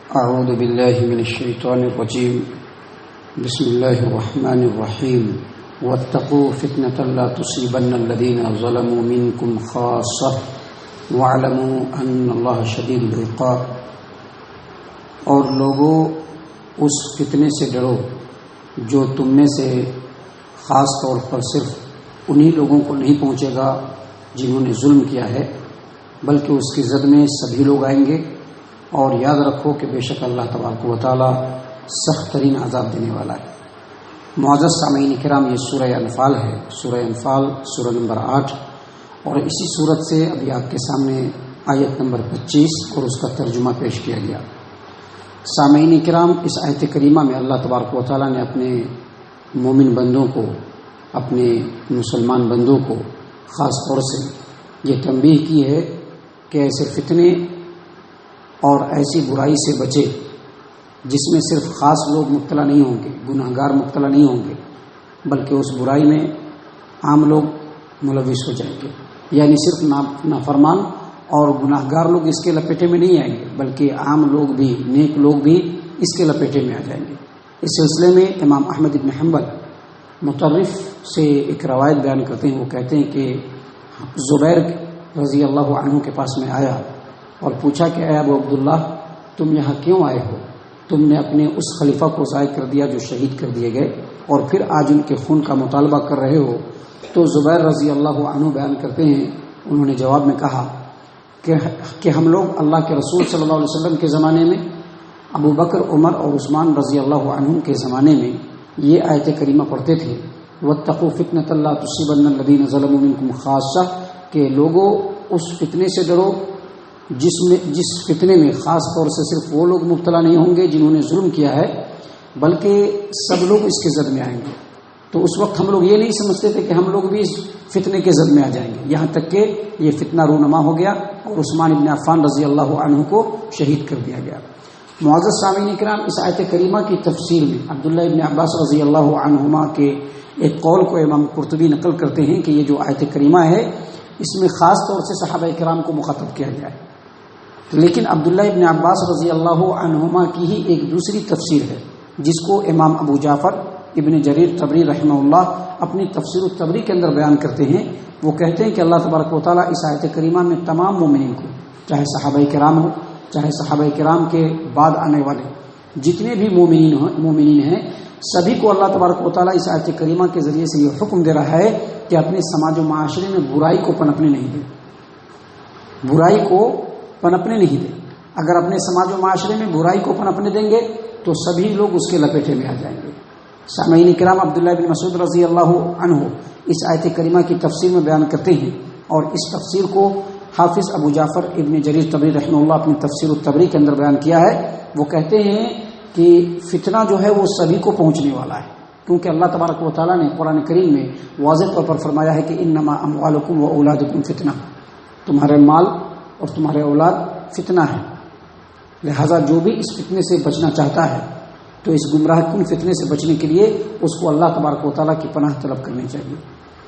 اعوذ باللہ من الشیطان الرجیم بسم اللہ الرحمن الرحیم واتقوا فتنة لا تصیبن الذین ظلموا منکم خاصہ واعلموا ان اللہ شدید العقاب. اور لوگوں اس فتنے سے ڈرو جو تم میں سے خاص طور پر صرف انہی لوگوں کو نہیں پہنچے گا جنہوں نے ظلم کیا ہے، بلکہ اس کی زد میں سبھی لوگ آئیں گے. اور یاد رکھو کہ بے شک اللہ تبارک و تعالی سخت ترین عذاب دینے والا ہے. معزز سامعین کرام، یہ سورہ انفال ہے. سورہ انفال سورہ نمبر 8، اور اسی صورت سے ابھی آپ کے سامنے آیت نمبر 25 اور اس کا ترجمہ پیش کیا گیا. سامعین کرام، اس آیت کریمہ میں اللہ تبارک و تعالی نے اپنے مومن بندوں کو، اپنے مسلمان بندوں کو خاص طور سے یہ تنبیہ کی ہے کہ ایسے فتنے اور ایسی برائی سے بچے جس میں صرف خاص لوگ مبتلا نہیں ہوں گے، گناہ گار مبتلا نہیں ہوں گے، بلکہ اس برائی میں عام لوگ ملوث ہو جائیں گے. یعنی صرف نافرمان اور گناہ گار لوگ اس کے لپیٹے میں نہیں آئیں گے، بلکہ عام لوگ بھی، نیک لوگ بھی اس کے لپیٹے میں آ جائیں گے. اس سلسلے میں امام احمد بن حنبل مطرف سے ایک روایت بیان کرتے ہیں. وہ کہتے ہیں کہ زبیر رضی اللہ عنہ کے پاس میں آیا اور پوچھا کہ اے ابو عبداللہ، تم یہاں کیوں آئے ہو؟ تم نے اپنے اس خلیفہ کو ضائع کر دیا جو شہید کر دیے گئے، اور پھر آج ان کے خون کا مطالبہ کر رہے ہو. تو زبیر رضی اللہ عنہ بیان کرتے ہیں، انہوں نے جواب میں کہا کہ ہم لوگ اللہ کے رسول صلی اللہ علیہ وسلم کے زمانے میں، ابو بکر، عمر اور عثمان رضی اللہ عنہ کے زمانے میں یہ آیت کریمہ پڑھتے تھے، واتقوا فتنة لا تصیبن الذین ظلموا منکم خاصہ، کہ لوگوں اس فتنے سے ڈرو جس فتنے میں خاص طور سے صرف وہ لوگ مبتلا نہیں ہوں گے جنہوں نے ظلم کیا ہے، بلکہ سب لوگ اس کے زد میں آئیں گے. تو اس وقت ہم لوگ یہ نہیں سمجھتے تھے کہ ہم لوگ بھی اس فتنے کے زد میں آ جائیں گے، یہاں تک کہ یہ فتنہ رونما ہو گیا اور عثمان بن عفان رضی اللہ عنہ کو شہید کر دیا گیا. معزز سامعین کرام، اس آیت کریمہ کی تفسیر میں عبداللہ ابن عباس رضی اللہ عنہما کے ایک قول کو امام قرطبی نقل کرتے ہیں کہ یہ جو آیت کریمہ ہے اس میں خاص طور سے صحابہ کرام کو مخاطب کیا گیا ہے. لیکن عبداللہ ابن عباس رضی اللہ عنہما کی ہی ایک دوسری تفسیر ہے جس کو امام ابو جعفر ابن جریر طبری رحمہ اللہ اپنی تفسیر الطبری کے اندر بیان کرتے ہیں. وہ کہتے ہیں کہ اللہ تبارک و تعالیٰ اس آیت کریمہ میں تمام مومنین کو، چاہے صحابہ کرام ہو، چاہے صحابہ کرام کے بعد آنے والے جتنے بھی مومنین ہیں، سبھی کو اللہ تبارک و تعالیٰ اس آیت کریمہ کے ذریعے سے یہ حکم دے رہا ہے کہ اپنے سماج و معاشرے میں برائی کو پنپنے نہیں دیں. برائی کو پنپنے نہیں دیں. اگر اپنے سماج و معاشرے میں برائی کو پنپنے دیں گے تو سبھی لوگ اس کے لپیٹے میں آ جائیں گے. سامعین کرام، عبداللہ بن مسعود رضی اللہ عنہ اس آیت کریمہ کی تفسیر میں بیان کرتے ہیں، اور اس تفسیر کو حافظ ابو جعفر ابن جریر طبری رحمہ اللہ اپنی تفسیر الطبری کے اندر بیان کیا ہے. وہ کہتے ہیں کہ فتنہ جو ہے وہ سبھی کو پہنچنے والا ہے، کیونکہ اللہ تبارک و تعالیٰ نے قرآن کریم میں واضح طور پر فرمایا ہے کہ انما اموالکم و اولادکم فتنہ، تمہارے مال اور تمہارے اولاد فتنہ ہے. لہذا جو بھی اس فتنے سے بچنا چاہتا ہے تو اس گمراہ کن فتنے سے بچنے کے لیے اس کو اللہ تبارک و تعالیٰ کی پناہ طلب کرنی چاہیے.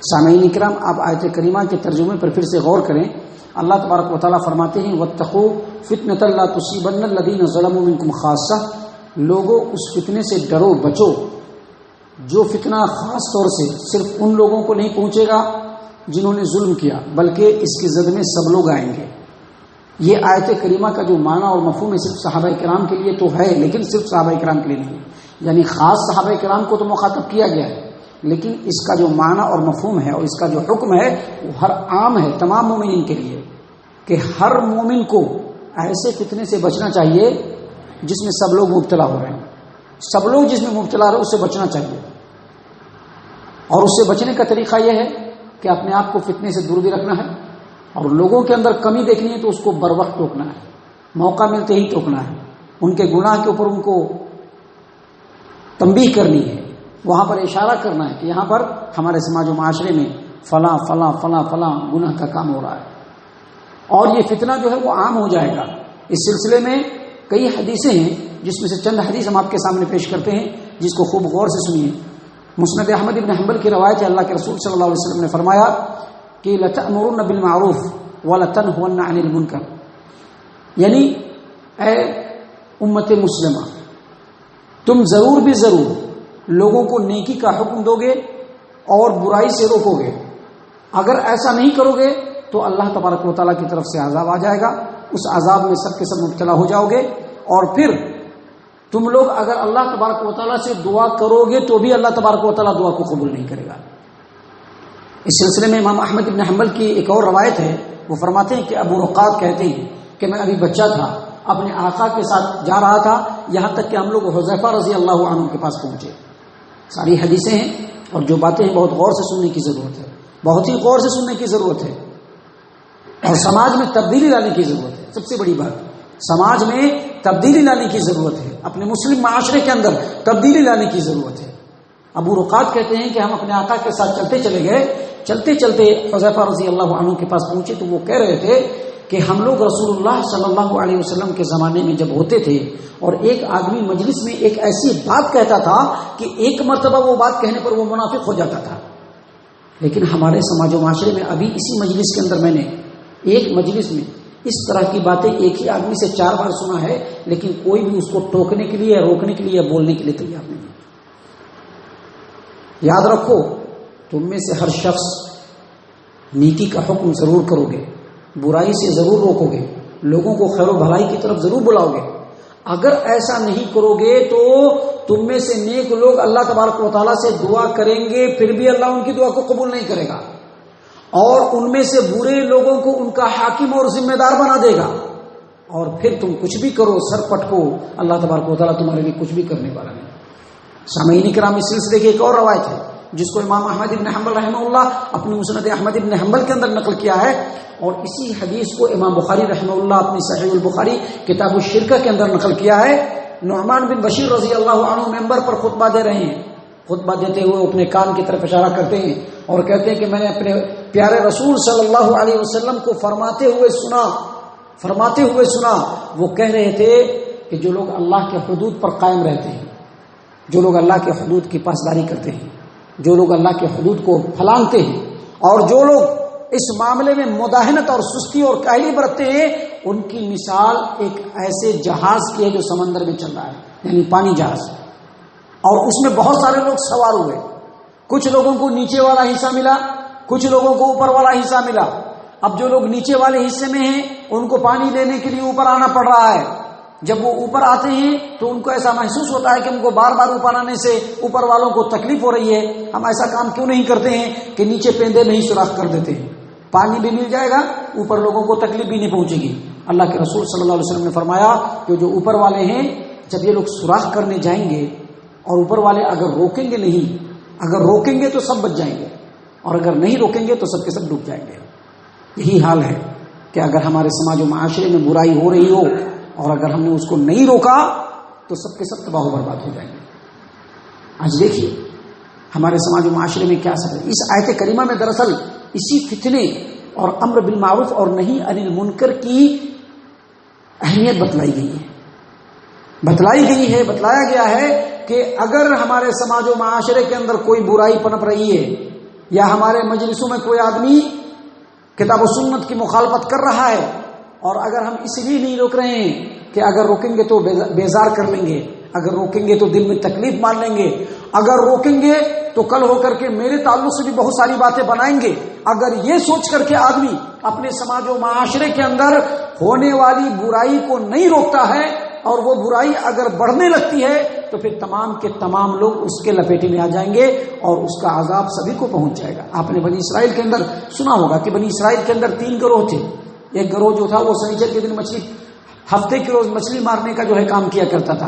سامعین کرام، آپ آیت کریمہ کے ترجمے پر پھر سے غور کریں. اللہ تبارک و تعالیٰ فرماتے ہیں واتقوا فتنة لا تصیبن الذین ظلموا منکم خاصہ، لوگوں اس فتنے سے ڈرو، بچو جو فتنہ خاص طور سے صرف ان لوگوں کو نہیں پہنچے گا جنہوں نے ظلم کیا، بلکہ اس کی زد میں سب لوگ آئیں گے. یہ آیت کریمہ کا جو معنی اور مفہوم ہے صرف صحابہ کرام کے لیے تو ہے، لیکن صرف صحابہ کرام کے لیے نہیں، یعنی خاص صحابہ کرام کو تو مخاطب کیا گیا ہے، لیکن اس کا جو معنی اور مفہوم ہے اور اس کا جو حکم ہے وہ ہر عام ہے تمام مومنین کے لیے، کہ ہر مومن کو ایسے فتنے سے بچنا چاہیے جس میں سب لوگ مبتلا ہو رہے ہیں. سب لوگ جس میں مبتلا ہو رہے ہیں اس سے بچنا چاہیے، اور اس سے بچنے کا طریقہ یہ ہے کہ اپنے آپ کو فتنے سے دور بھی رکھنا ہے، اور لوگوں کے اندر کمی دیکھنی ہے تو اس کو بر وقت ٹوکنا ہے، موقع ملتے ہی ٹوکنا ہے. ان کے گناہ کے اوپر ان کو تنبیہ کرنی ہے، وہاں پر اشارہ کرنا ہے کہ یہاں پر ہمارے سماج و معاشرے میں فلاں فلاں فلاں فلاں گناہ کا کام ہو رہا ہے، اور یہ فتنہ جو ہے وہ عام ہو جائے گا. اس سلسلے میں کئی حدیثیں ہیں جس میں سے چند حدیث ہم آپ کے سامنے پیش کرتے ہیں جس کو خوب غور سے سنیے. مسند احمد بن حنبل کی روایت ہے، اللہ کے رسول صلی اللہ علیہ وسلم نے فرمایا کہ لَتَأْمُرُنَّ بِالْمَعْرُوفِ وَلَتَنْهُونَ عَنِ الْمُنْكَرِ، یعنی اے امت مسلمہ تم ضرور بھی ضرور لوگوں کو نیکی کا حکم دو گے اور برائی سے روکو گے. اگر ایسا نہیں کرو گے تو اللہ تبارک و تعالیٰ کی طرف سے عذاب آ جائے گا. اس عذاب میں سب کے سب مبتلا ہو جاؤ گے. اور پھر تم لوگ اگر اللہ تبارک و تعالیٰ سے دعا کرو گے تو بھی اللہ تبارک و تعالیٰ دعا کو قبول نہیں کرے گا. اس سلسلے میں امام احمد بن حنبل کی ایک اور روایت ہے. وہ فرماتے ہیں کہ ابو رقاق کہتے ہیں کہ میں ابھی بچہ تھا, اپنے آقا کے ساتھ جا رہا تھا, یہاں تک کہ ہم لوگ حذیفہ رضی اللہ عنہ کے پاس پہنچے. ساری حدیثیں ہیں اور جو باتیں ہیں بہت غور سے سننے کی ضرورت ہے, بہت ہی غور سے سننے کی ضرورت ہے. اور سماج میں تبدیلی لانے کی ضرورت ہے. سب سے بڑی بات, سماج میں تبدیلی لانے کی ضرورت ہے, اپنے مسلم معاشرے کے اندر تبدیلی لانے کی ضرورت ہے. ابو رقاق کہتے ہیں کہ ہم اپنے آقا کے ساتھ چلتے چلے گئے. چلتے چلتے حذیفہ رضی اللہ عنہ کے پاس پہنچے تو وہ کہہ رہے تھے کہ ہم لوگ رسول اللہ صلی اللہ علیہ وسلم کے زمانے میں جب ہوتے تھے اور ایک آدمی مجلس میں ایک ایسی بات کہتا تھا کہ ایک مرتبہ وہ بات کہنے پر وہ منافق ہو جاتا تھا. لیکن ہمارے سماج و معاشرے میں ابھی اسی مجلس کے اندر میں نے ایک مجلس میں اس طرح کی باتیں ایک ہی آدمی سے 4 بار سنا ہے, لیکن کوئی بھی اس کو ٹوکنے کے لیے, روکنے کے لیے, بولنے کے لیے تیار نہیں. یاد رکھو, تم میں سے ہر شخص نیکی کا حکم ضرور کرو گے, برائی سے ضرور روکو گے, لوگوں کو خیر و بھلائی کی طرف ضرور بلاؤ گے. اگر ایسا نہیں کرو گے تو تم میں سے نیک لوگ اللہ تبارک و تعالیٰ سے دعا کریں گے, پھر بھی اللہ ان کی دعا کو قبول نہیں کرے گا, اور ان میں سے برے لوگوں کو ان کا حاکم اور ذمہ دار بنا دے گا. اور پھر تم کچھ بھی کرو, سر پٹکو, اللہ تبارک و تعالیٰ تمہارے لیے کچھ بھی کرنے والا نہیں. سامعین کرام, اس سلسلے کی ایک اور روایت ہے جس کو امام احمد بن حنبل رحمہ اللہ اپنی مسند احمد بن حنبل کے اندر نقل کیا ہے, اور اسی حدیث کو امام بخاری رحمہ اللہ اپنی صحیح البخاری کتاب الشرکہ کے اندر نقل کیا ہے. نعمان بن بشیر رضی اللہ عنہ ممبر پر خطبہ دے رہے ہیں. خطبہ دیتے ہوئے اپنے کان کی طرف اشارہ کرتے ہیں اور کہتے ہیں کہ میں نے اپنے پیارے رسول صلی اللہ علیہ وسلم کو فرماتے ہوئے سنا. وہ کہہ رہے تھے کہ جو لوگ اللہ کے حدود پر قائم رہتے ہیں, جو لوگ اللہ کے حدود کی پاسداری کرتے ہیں, جو لوگ اللہ کے حدود کو پھلانگتے ہیں, اور جو لوگ اس معاملے میں مداہنت اور سستی اور کاہلی برتتے ہیں, ان کی مثال ایک ایسے جہاز کی ہے جو سمندر میں چل رہا ہے, یعنی پانی جہاز, اور اس میں بہت سارے لوگ سوار ہوئے. کچھ لوگوں کو نیچے والا حصہ ملا, کچھ لوگوں کو اوپر والا حصہ ملا. اب جو لوگ نیچے والے حصے میں ہیں ان کو پانی لینے کے لیے اوپر آنا پڑ رہا ہے. جب وہ اوپر آتے ہیں تو ان کو ایسا محسوس ہوتا ہے کہ ان کو بار بار اوپر آنے سے اوپر والوں کو تکلیف ہو رہی ہے. ہم ایسا کام کیوں نہیں کرتے ہیں کہ نیچے پیندے میں ہی سوراخ کر دیتے ہیں, پانی بھی مل جائے گا, اوپر لوگوں کو تکلیف بھی نہیں پہنچے گی. اللہ کے رسول صلی اللہ علیہ وسلم نے فرمایا کہ جو اوپر والے ہیں جب یہ لوگ سوراخ کرنے جائیں گے اور اوپر والے اگر روکیں گے نہیں, اگر روکیں گے تو سب بچ جائیں گے, اور اگر نہیں روکیں گے تو سب کے سب ڈوب جائیں گے. یہی حال ہے کہ اگر ہمارے سماج و معاشرے میں برائی ہو رہی ہو اور اگر ہم نے اس کو نہیں روکا تو سب کے سب تباہ و برباد ہو جائیں گے. آج دیکھیے ہمارے سماج و معاشرے میں کیا سب ہے. اس آیت کریمہ میں دراصل اسی فتنے اور امر بالمعروف اور نہی عن المنکر کی اہمیت بتلائی گئی ہے. بتلایا گیا ہے کہ اگر ہمارے سماج و معاشرے کے اندر کوئی برائی پنپ رہی ہے یا ہمارے مجلسوں میں کوئی آدمی کتاب و سنت کی مخالفت کر رہا ہے, اور اگر ہم اس لیے نہیں روک رہے ہیں کہ اگر روکیں گے تو بیزار کر لیں گے, اگر روکیں گے تو دل میں تکلیف مان لیں گے, اگر روکیں گے تو کل ہو کر کے میرے تعلق سے بھی بہت ساری باتیں بنائیں گے, اگر یہ سوچ کر کے آدمی اپنے سماج و معاشرے کے اندر ہونے والی برائی کو نہیں روکتا ہے اور وہ برائی اگر بڑھنے لگتی ہے تو پھر تمام کے تمام لوگ اس کے لپیٹے میں آ جائیں گے اور اس کا عذاب سبھی کو پہنچ جائے گا. آپ نے بنی اسرائیل کے اندر سنا ہوگا کہ بنی اسرائیل کے اندر 3 گروہ تھے. ایک گروہ جو تھا وہ سنیچر کے دن ہفتے کے روز مچھلی مارنے کا جو ہے کام کیا کرتا تھا.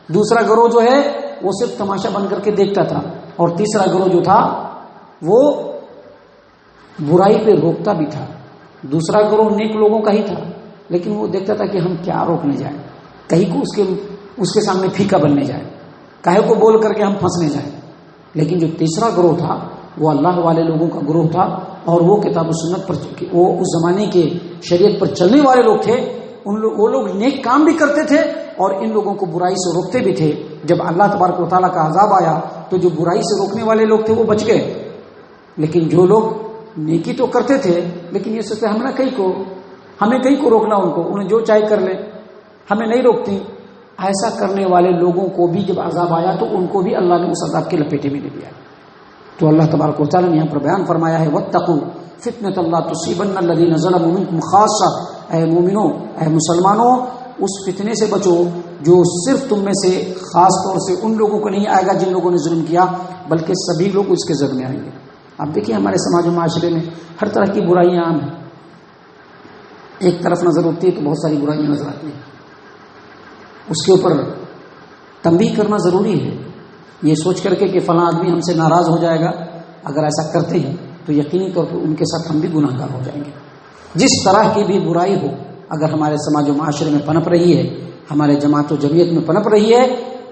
دوسرا گروہ جو ہے وہ صرف تماشا بن کر کے دیکھتا تھا, اور تیسرا گروہ جو تھا وہ برائی پہ روکتا بھی تھا. دوسرا گروہ نیک لوگوں کا ہی تھا, لیکن وہ دیکھتا تھا کہ ہم کیا روکنے جائیں, کہیں کو اس کے سامنے پھیکا بننے جائے, کہیں کو بول کر کے ہم پھنسنے جائیں. لیکن جو تیسرا گروہ تھا وہ اللہ والے لوگوں کا گروہ تھا, اور وہ کتاب و سنت پر, وہ اس زمانے کے شریعت پر چلنے والے لوگ تھے. وہ لوگ نیک کام بھی کرتے تھے اور ان لوگوں کو برائی سے روکتے بھی تھے. جب اللہ تبارک و تعالیٰ کا عذاب آیا تو جو برائی سے روکنے والے لوگ تھے وہ بچ گئے, لیکن جو لوگ نیکی تو کرتے تھے لیکن یہ سوچتے ہمیں کہیں کو روکنا, ان کو انہیں جو چاہے کر لیں, ہمیں نہیں روکتی. ایسا کرنے والے لوگوں کو بھی جب عذاب آیا تو ان کو بھی اللہ نے اس عذاب کے لپیٹے میں لے لیا. تو اللہ تبارک و تعالیٰ نے یہاں پر بیان فرمایا ہے واتقوا فتنۃ لا تصیبن الذین ظلموا منکم خاصہ. اے مومنوں، اے مسلمانوں، اس فتنے سے بچو جو صرف تم میں سے خاص طور سے ان لوگوں کو نہیں آئے گا جن لوگوں نے ظلم کیا، بلکہ سبھی لوگ اس کے زد میں آئیں گے. آپ دیکھیں ہمارے سماج و معاشرے میں ہر طرح کی برائیاں عام ہیں. ایک طرف نظر ہوتی ہے تو بہت ساری برائیاں نظر آتی ہیں. اس کے اوپر تنبیہ کرنا ضروری ہے. یہ سوچ کر کے کہ فلاں آدمی ہم سے ناراض ہو جائے گا اگر ایسا کرتے ہیں تو یقینی طور پر ان کے ساتھ ہم بھی گناہ گار ہو جائیں گے. جس طرح کی بھی برائی ہو اگر ہمارے سماج و معاشرے میں پنپ رہی ہے، ہمارے جماعت و جمعیت میں پنپ رہی ہے،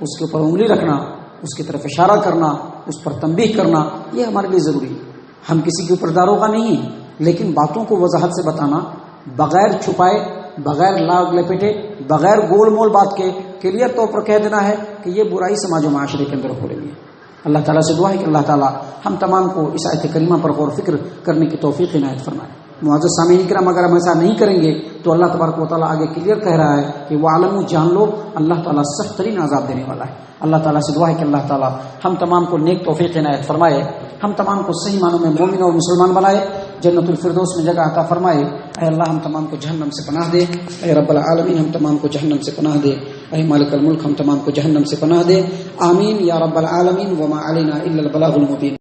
اس کے اوپر انگلی رکھنا، اس کی طرف اشارہ کرنا، اس پر تنبیہ کرنا، یہ ہمارے لیے ضروری ہے. ہم کسی کے اوپر داروغہ نہیں ہیں، لیکن باتوں کو وضاحت سے بتانا، بغیر چھپائے، بغیر لاگ لپیٹے، بغیر گول مول بات کے کلیئر طور پر کہہ دینا ہے کہ یہ برائی سماج و معاشرے کے اندر ہو رہی ہے. اللہ تعالیٰ سے دعا ہے کہ اللہ تعالیٰ ہم تمام کو اس آیت کریمہ پر غور و فکر کرنے کی توفیق عنایت فرمائے. معزز سامعین کرام، اگر ہم ایسا نہیں کریں گے تو اللہ تبارک و تعالیٰ آگے کلیئر کہہ رہا ہے کہ وَاعْلَمُوا، جان لو، اللہ تعالیٰ سخت ترین عذاب دینے والا ہے. اللہ تعالیٰ سے دعا ہے کہ اللہ تعالیٰ ہم تمام کو نیک توفیق عنایت فرمائے، ہم تمام کو صحیح معنوں میں مومن اور مسلمان بنائے، جنت الفردوس میں جگہ عطا فرمائے. اے اللہ ہم تمام کو جہنم سے پناہ دے. اے رب العالمین ہم تمام کو جہنم سے پناہ دے. اے مالک الملک ہم تمام کو جہنم سے پناہ دے. آمین یا رب العالمین. وما علینا الا البلاغ المبین.